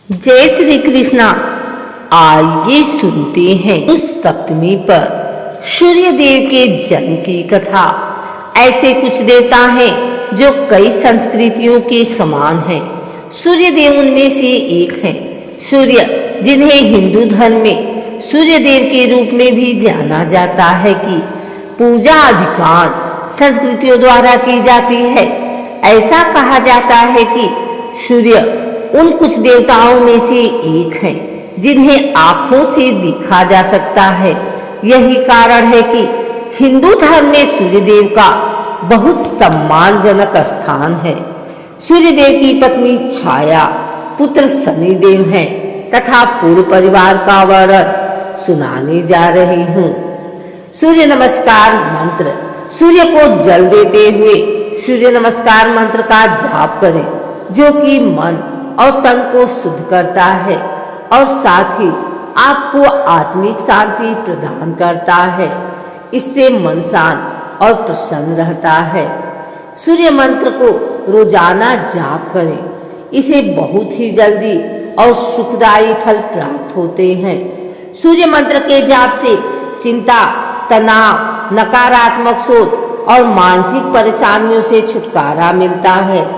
जय श्री कृष्णा। आइए सुनते हैं उस सप्तमी पर सूर्य देव के जन्म की कथा। ऐसे कुछ देवता हैं जो कई संस्कृतियों के समान हैं। सूर्य देव उनमें से एक हैं। सूर्य, जिन्हें हिंदू धर्म में सूर्य देव के रूप में भी जाना जाता है, की पूजा अधिकांश संस्कृतियों द्वारा की जाती है। ऐसा कहा जाता है कि सूर्य उन कुछ देवताओं में से एक हैं जिन्हें आंखों से देखा जा सकता है। यही कारण है कि हिंदू धर्म में सूर्यदेव का बहुत सम्मानजनक स्थान है। सूर्यदेव की पत्नी छाया पुत्र शनिदेव हैं तथा पूर्व परिवार का वर्णन सुनाने जा रही हूँ। सूर्य नमस्कार मंत्र। सूर्य को जल देते हुए सूर्य नमस्कार मंत्र का जाप करें, जो कि मन और तन को शुद्ध करता है और साथ ही आपको आत्मिक शांति प्रदान करता है। इससे मन शांत और प्रसन्न रहता है। सूर्य मंत्र को रोजाना जाप करें। इसे बहुत ही जल्दी और सुखदायी फल प्राप्त होते हैं। सूर्य मंत्र के जाप से चिंता, तनाव, नकारात्मक सोच और मानसिक परेशानियों से छुटकारा मिलता है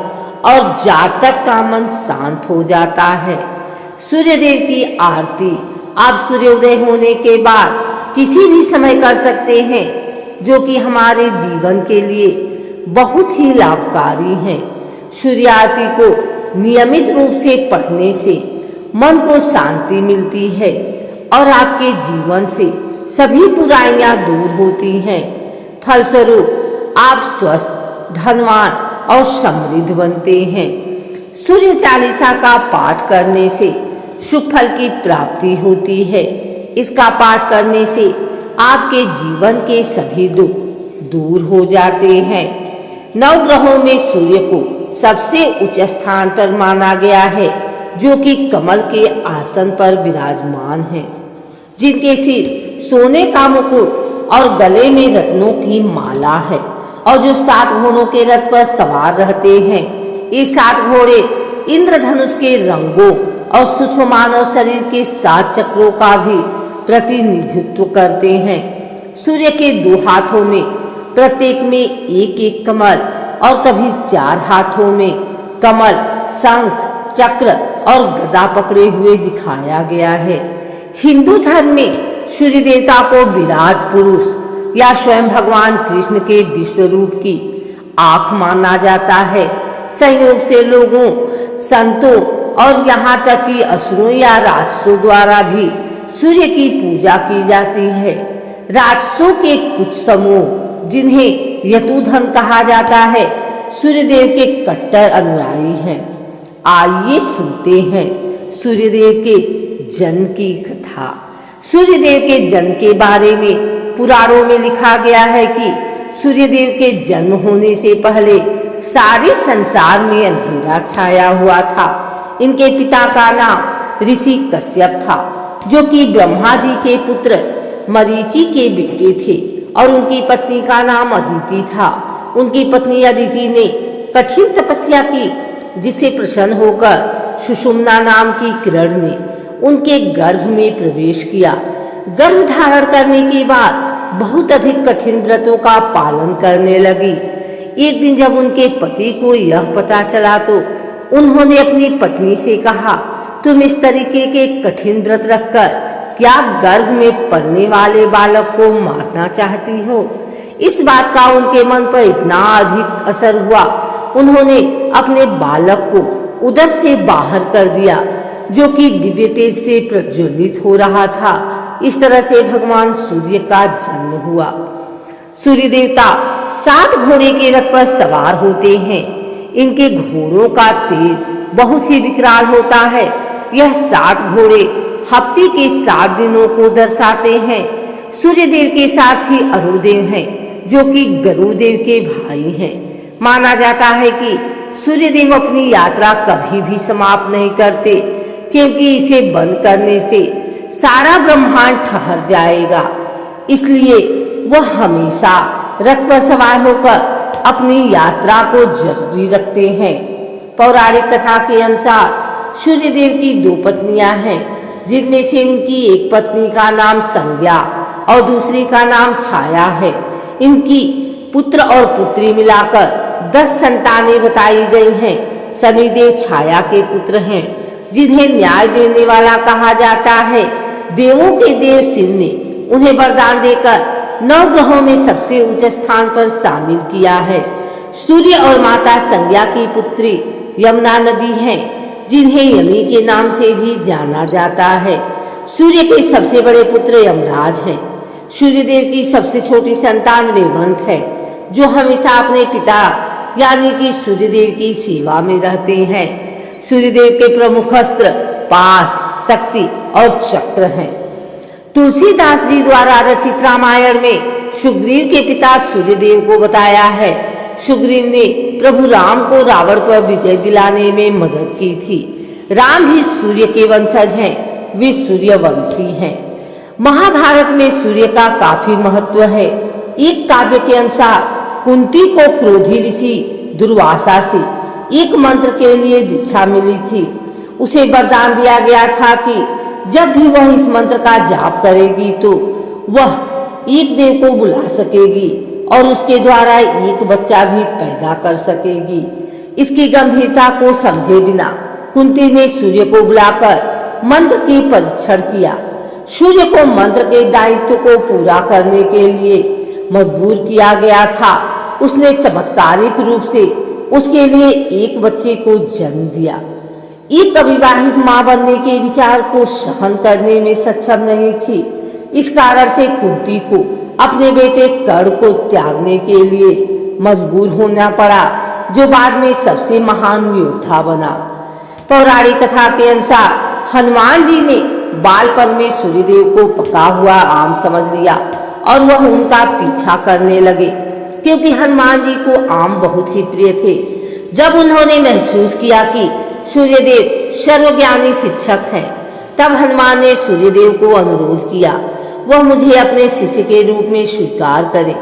और जातक का मन शांत हो जाता है। सूर्यदेव की आरती आप सूर्योदय होने के बाद किसी भी समय कर सकते हैं, जो कि हमारे जीवन के लिए बहुत ही लाभकारी है। सूर्य आरती को नियमित रूप से पढ़ने से मन को शांति मिलती है और आपके जीवन से सभी बुराइयां दूर होती हैं। फलस्वरूप आप स्वस्थ, धनवान और समृद्ध बनते हैं। सूर्य चालीसा का पाठ करने से शुभ फल की प्राप्ति होती है। इसका पाठ करने से आपके जीवन के सभी दुख दूर हो जाते हैं। नवग्रहों में सूर्य को सबसे उच्च स्थान पर माना गया है, जो कि कमल के आसन पर विराजमान है, जिनके सिर सोने का मुकुट और गले में रत्नों की माला है और जो 7 घोड़ों के रथ पर सवार रहते हैं। ये 7 घोड़े इंद्रधनुष के रंगों और सूक्ष्म मानव शरीर के 7 चक्रों का भी प्रतिनिधित्व करते हैं। सूर्य के 2 हाथों में प्रत्येक में एक एक कमल और कभी 4 हाथों में कमल, शंख, चक्र और गदा पकड़े हुए दिखाया गया है। हिंदू धर्म में सूर्य देवता को विराट पुरुष या स्वयं भगवान कृष्ण के विश्व रूप की आंख माना जाता है। संयोग से लोगों, संतों और यहाँ तक कि असुरों या राक्षसों द्वारा भी सूर्य की पूजा की जाती है। राक्षसों के कुछ समूह, जिन्हें यतुधन कहा जाता है, सूर्यदेव के कट्टर अनुयायी हैं। आइए सुनते हैं सूर्यदेव के जन्म की कथा। सूर्यदेव के जन्म के बारे में पुराणों में लिखा गया है कि सूर्यदेव के जन्म होने से पहले सारे संसार में अंधेरा छाया हुआ था। इनके पिता का नाम ऋषि कश्यप था, जो कि ब्रह्मा जी के पुत्र मरीचि के बेटे थे, और उनकी पत्नी का नाम अदिति था। उनकी पत्नी अदिति ने कठिन तपस्या की, जिससे प्रसन्न होकर सुषुम्ना नाम की किरण ने उनके गर्भ में प्रवेश किया। गर्भ धारण करने के बाद बहुत अधिक कठिन व्रतों का पालन करने लगी। एक दिन जब उनके पति को यह पता चला तो उन्होंने अपनी पत्नी से कहा, तुम इस तरीके के कठिन व्रत रखकर क्या गर्भ में पलने वाले बालक को मारना चाहती हो? इस बात का उनके मन पर इतना अधिक असर हुआ, उन्होंने अपने बालक को उदर से बाहर कर दिया, जो कि दिव्य तेज से प्रज्वलित हो रहा था। इस तरह से भगवान सूर्य का जन्म हुआ। सूर्य देवता 7 घोड़े के रथ पर सवार होते हैं। इनके घोड़ों का तेज बहुत ही विकराल होता है। यह 7 घोड़े हफ्ते के 7 दिनों को दर्शाते हैं। सूर्य देव के साथ ही अरुण देव हैं, जो कि गरुड़ देव के भाई हैं। माना जाता है कि सूर्य देव अपनी यात्रा कभी भी समाप्त नहीं करते, क्योंकि इसे बंद करने से सारा ब्रह्मांड ठहर जाएगा। इसलिए वह हमेशा रथ पर सवार होकर अपनी यात्रा को जारी रखते हैं। पौराणिक कथा के अनुसार सूर्यदेव की 2 पत्नियां हैं, जिनमें से उनकी एक पत्नी का नाम संज्ञा और दूसरी का नाम छाया है। इनकी पुत्र और पुत्री मिलाकर 10 संतानें बताई गई हैं। शनिदेव छाया के पुत्र हैं, जिन्हें न्याय देने वाला कहा जाता है। देवों के देव शिव ने उन्हें वरदान देकर 9 ग्रहों में सबसे उच्च स्थान पर शामिल किया है। सूर्य और माता संज्ञा की पुत्री यमुना नदी है, जिन्हें यमी के नाम से भी जाना जाता है। सूर्य के सबसे बड़े पुत्र यमराज हैं। सूर्यदेव की सबसे छोटी संतान रेवंत है, जो हमेशा अपने पिता यानी कि सूर्यदेव की सेवा में रहते हैं। सूर्यदेव के प्रमुख अस्त्र पास, शक्ति और चक्र हैं। तुलसीदास जी द्वारा रचित रामायण में सुग्रीव के पिता सूर्यदेव को बताया है। सुग्रीव ने प्रभु राम को रावण पर विजय दिलाने में मदद की थी। राम भी सूर्य के वंशज हैं, वे सूर्यवंशी हैं। महाभारत में सूर्य का काफी महत्व है। एक काव्य के अनुसार कुंती को क्रोधी ऋषि दुर्वासा से एक मंत्र के लिए दीक्षा मिली थी। उसे वरदान दिया गया था कि जब भी वह इस मंत्र का जाप करेगी तो वह एक देव को बुला सकेगी और उसके द्वारा एक बच्चा भी पैदा कर सकेगी। इसकी गंभीरता को समझे बिना कुंती ने सूर्य को बुलाकर मंत्र की परीक्षण किया। सूर्य को मंत्र के दायित्व को पूरा करने के लिए मजबूर किया गया था। उसने चमत्कारिक रूप से उसके लिए एक बच्चे को जन्म दिया। एक अविवाहित मां बनने के विचार को सहन करने में सक्षम नहीं थी। इस कारण से कुंती को अपने बेटे कर्ण को त्यागने के लिए मजबूर होना पड़ा, जो बाद में सबसे महान योद्धा बना। पौराणिक कथा के अनुसार हनुमान जी ने बालपन में सूर्यदेव को पका हुआ आम समझ लिया और वह उनका पीछा करने लगे, क्योंकि हनुमान जी को आम बहुत ही प्रिय थे। जब उन्होंने महसूस किया कि सूर्यदेव सर्वज्ञानी शिक्षक हैं, तब हनुमान ने सूर्यदेव को अनुरोध किया वह मुझे अपने शिष्य के रूप में स्वीकार करे।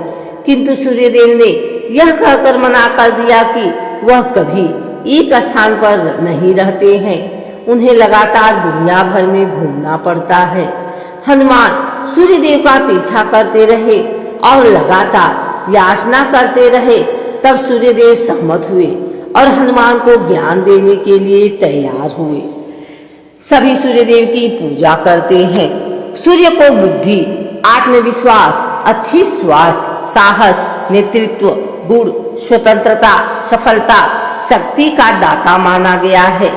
किंतु सूर्यदेव ने यह कहकर मना कर दिया कि वह कभी एक स्थान पर नहीं रहते हैं, उन्हें लगातार दुनिया भर में घूमना पड़ता है। हनुमान सूर्यदेव का पीछा करते रहे और लगातार याचना करते रहे। तब सूर्यदेव सहमत हुए और हनुमान को ज्ञान देने के लिए तैयार हुए। सभी सूर्यदेव की पूजा करते हैं। सूर्य को बुद्धि, आत्मविश्वास, अच्छी स्वास्थ्य, साहस, नेतृत्व, गुण, स्वतंत्रता, सफलता, शक्ति का दाता माना गया है।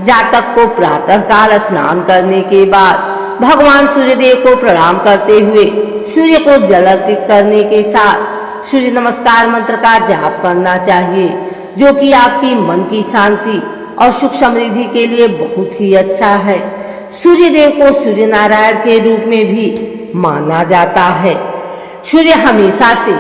जातक को प्रातः काल स्नान करने के बाद भगवान सूर्यदेव को प्रणाम करते हुए सूर्य को जल अर्पित करने के साथ सूर्य नमस्कार मंत्र का जाप करना चाहिए, जो कि आपकी मन की शांति और सुख समृद्धि के लिए बहुत ही अच्छा है। सूर्यदेव को सूर्य नारायण के रूप में भी माना जाता है। सूर्य हमेशा से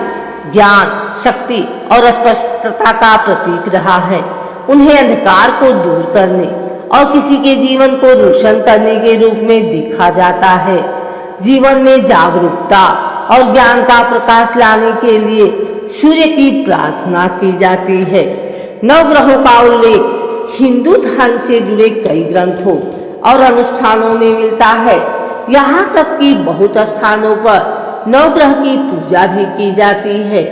ज्ञान, शक्ति और स्पष्टता का प्रतीक रहा है। उन्हें अंधकार को दूर करने और किसी के जीवन को रोशन करने के रूप में देखा जाता है। जीवन में जागरूकता और ज्ञान का प्रकाश लाने के लिए सूर्य की प्रार्थना की जाती है। 9 ग्रहों का उल्लेख हिंदू धर्म से जुड़े कई ग्रंथों और अनुष्ठानों में मिलता है। यहाँ तक कि बहुत स्थानों पर 9 ग्रह की पूजा भी की जाती है।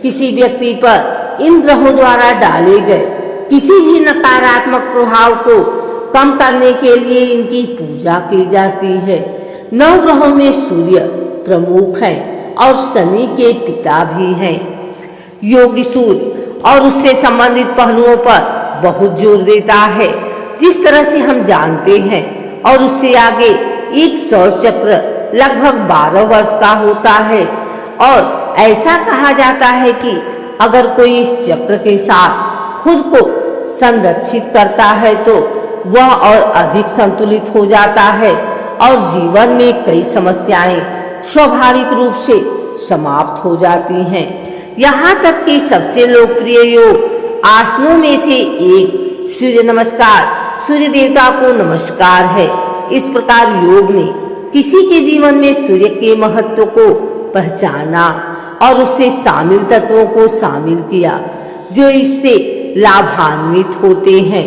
किसी व्यक्ति पर इन ग्रहों द्वारा डाले गए किसी भी नकारात्मक प्रभाव को कम करने के लिए इनकी पूजा की जाती है। 9 ग्रहों में सूर्य प्रमुख है और शनि के पिता भी हैं। योगी सूर्य और उससे संबंधित पहलुओं पर बहुत जोर देता है, जिस तरह से हम जानते हैं, और उससे आगे एक सौर चक्र लगभग 12 वर्ष का होता है। और ऐसा कहा जाता है कि अगर कोई इस चक्र के साथ खुद को संरक्षित करता है तो वह और अधिक संतुलित हो जाता है और जीवन में कई समस्याएं स्वाभाविक रूप से समाप्त हो जाती हैं। यहाँ तक कि सबसे लोकप्रिय योग आसनों में से एक सूर्य नमस्कार, सूर्य देवता को नमस्कार है। इस प्रकार योग ने किसी के जीवन में सूर्य के महत्व को पहचाना और उससे शामिल तत्वों को शामिल किया, जो इससे लाभान्वित होते हैं।